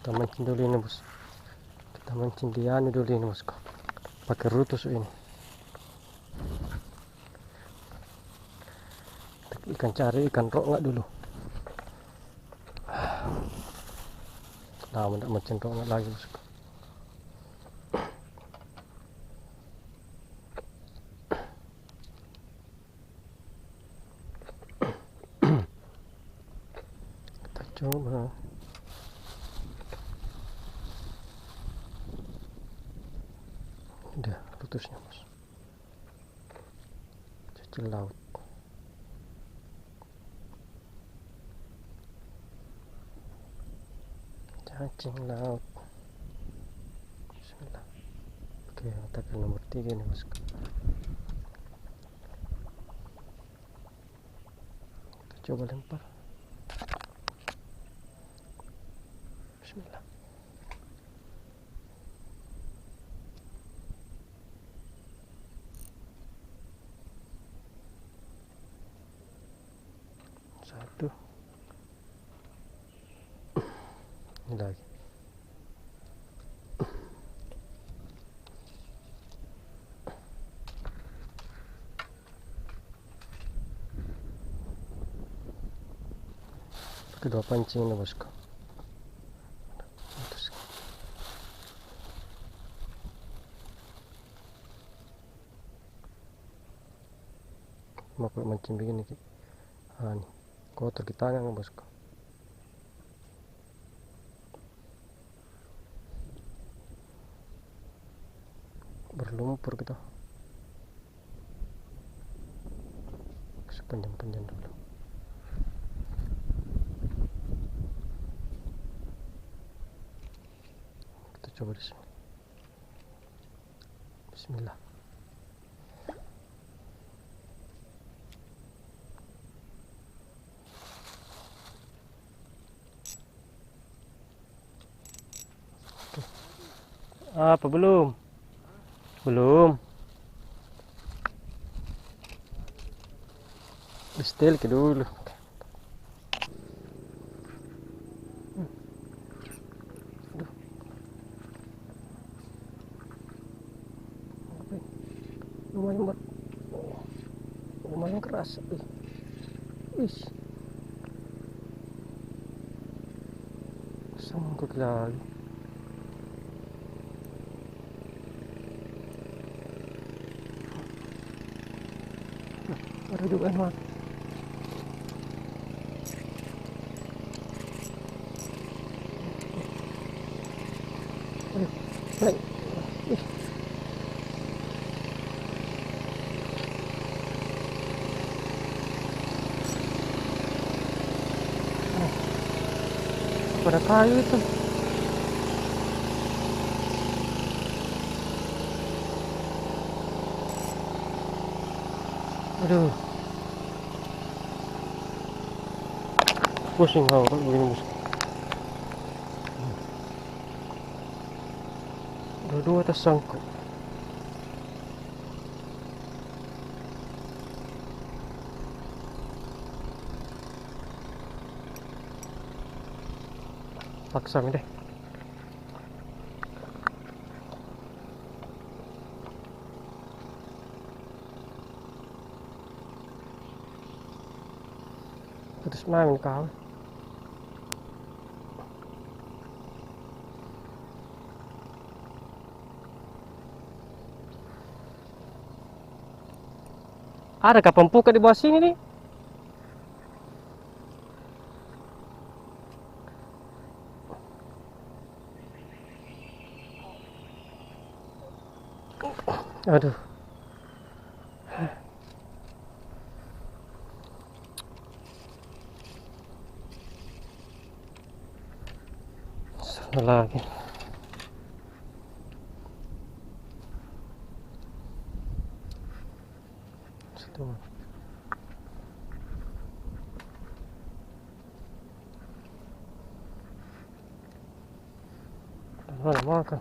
Kita mancing dulu ini bos, kita mancing di anu dulu ini bosku, pakai rutus ini. Ikan, cari ikan rongga dulu. Lama tidak mancing rongga lagi bosku. Kita coba. Udah rutusnya bos, cacing laut. Cacing laut. Bismillah. Oke, letakkan nomor 3 nih bosku. Kita coba lempar. Bismillah. Satu. Ini lagi. Kedua pancing ini bosku. Mau mancing begini, nih kotor di tangan bosku. Berlumpur kita. Sepanjang-panjang dulu. Kita coba di sini. Bismillah. Apa belum? Belum. Setel ke dulu. Aduh. Lumayan berat. Lumayan keras. Wih. Sangkut lagi. Ada juga nih. Naik. Pada kayu itu. Aduh. Pusing kalau begini bos. Dua-dua tersangkut. Paksa deh. Terus main kau. Ada kapal pukat di bawah sini nih. Aduh. Salah lagi. Satu. Mana makan?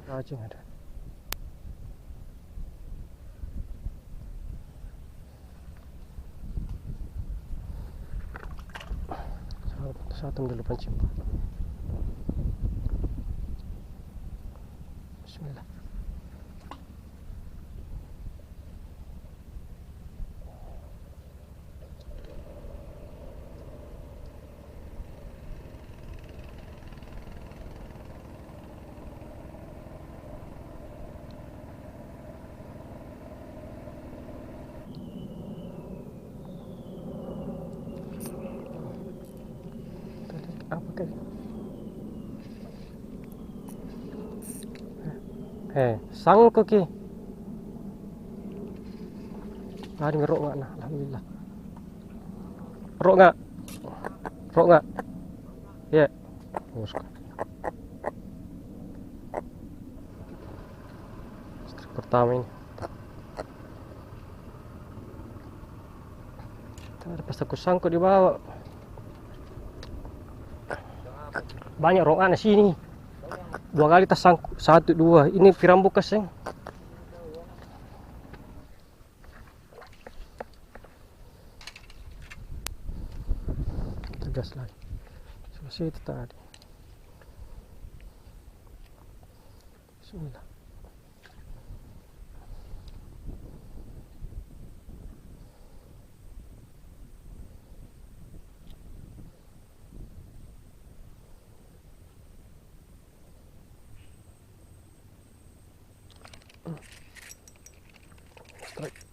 Cacing ada. satu dulu pancing. Bismillah. Apa kayak? Sang ko ki. Ada ngerok nggak nah, alhamdulillah. Rok nggak? Rok nggak? Ya. Bosku. Strike pertama ini. Ada pas aku sangkut di bawah. Banyak rok anak sini. 2 kali tas sangkut, 1 2. Ini piram bekas yang. Kita gas lagi. Selesai itu tadi. Bismillah. Strike.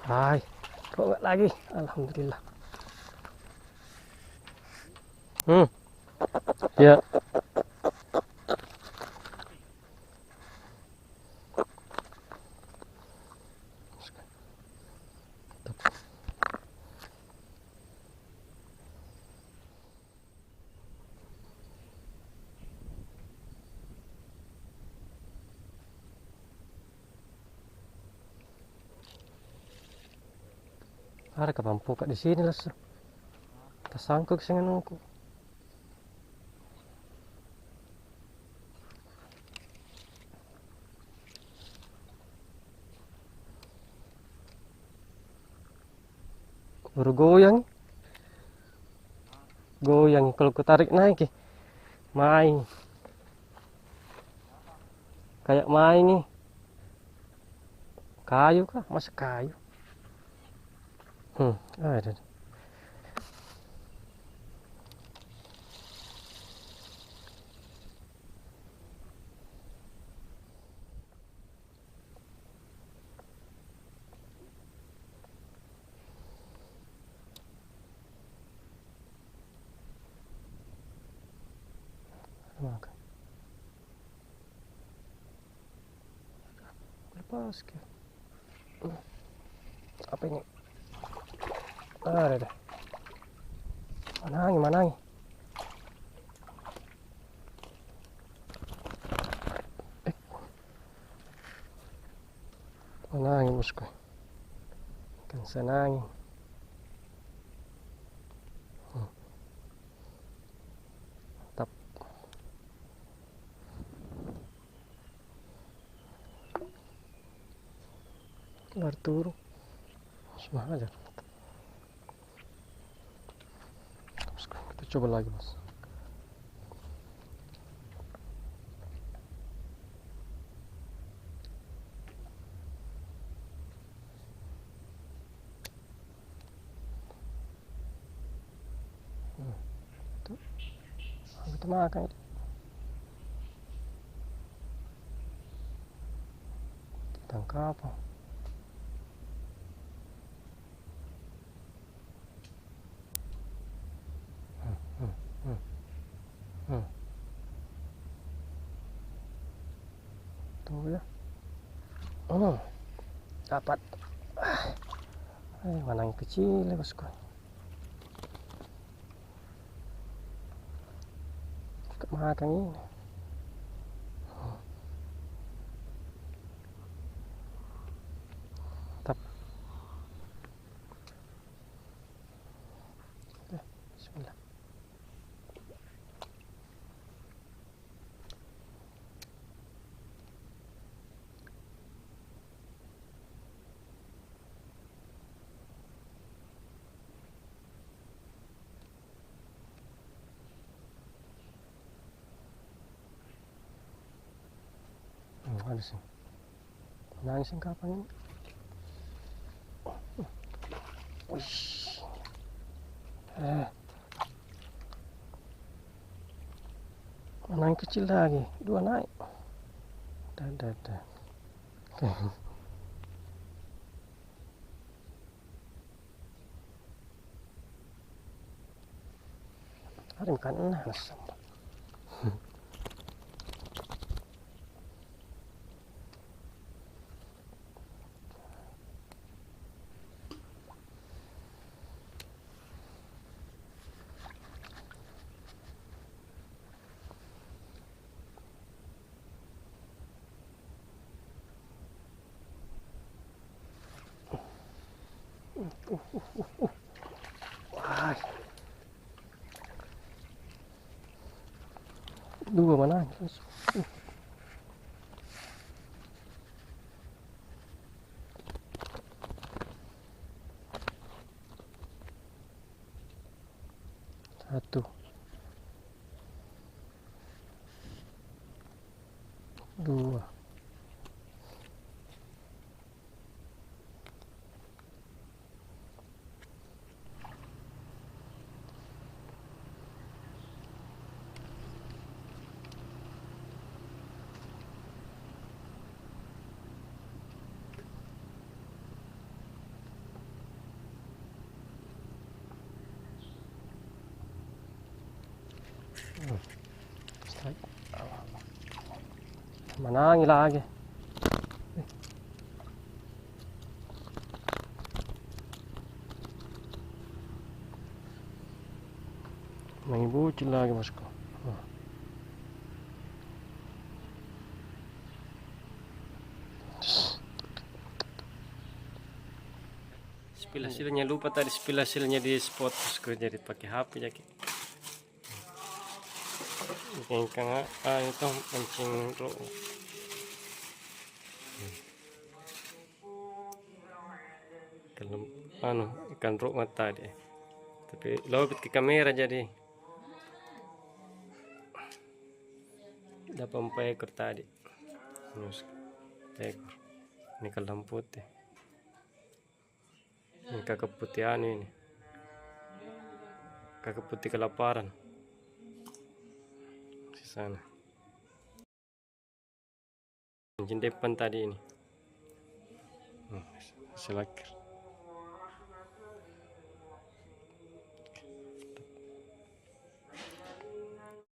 Hai, kok nggak lagi? Alhamdulillah. Ya. Ada kepampu kak di sini lah. Tersangkut dengan aku. Baru goyang. Goyang kalau ku tarik naik main. Kayak main nih. Kayu kah? Masa kayu? Ada. Makan. Lepas ke. Apa ini? Ada. Manangi, manangi. Manangi bosku. Ikan sanangi. Mantap. Arturo. Semangat aja. Kita coba lagi bos. Kita makan. Tangkap. Tuh ya. Dapat. Mana yang kecil ya bosku. Makan ini. Mantap. Bismillah. Ada sih. Nangis yang kapan ini? Wih. Mana yang kecil lagi? Dua naik. Dah. Oke. Ada ikan enas. Wah. Dua mana? Satu. Dua. Strike. Manangi lagi. Main bucin lagi bosku. Spill hasilnya lupa tadi spill hasilnya di spot bosku, jadi pakai HP jadi. Ikan itu mancing ro. Kalau ikan ro mata tadi. Tapi lobet ke kamera jadi. Dapat 4 ekor tadi. Terus ekor. Ini kalam putih. Ini kakak putih ini. Kakak putih kelaparan. Di sana. Anjing depan tadi ini. Selakir.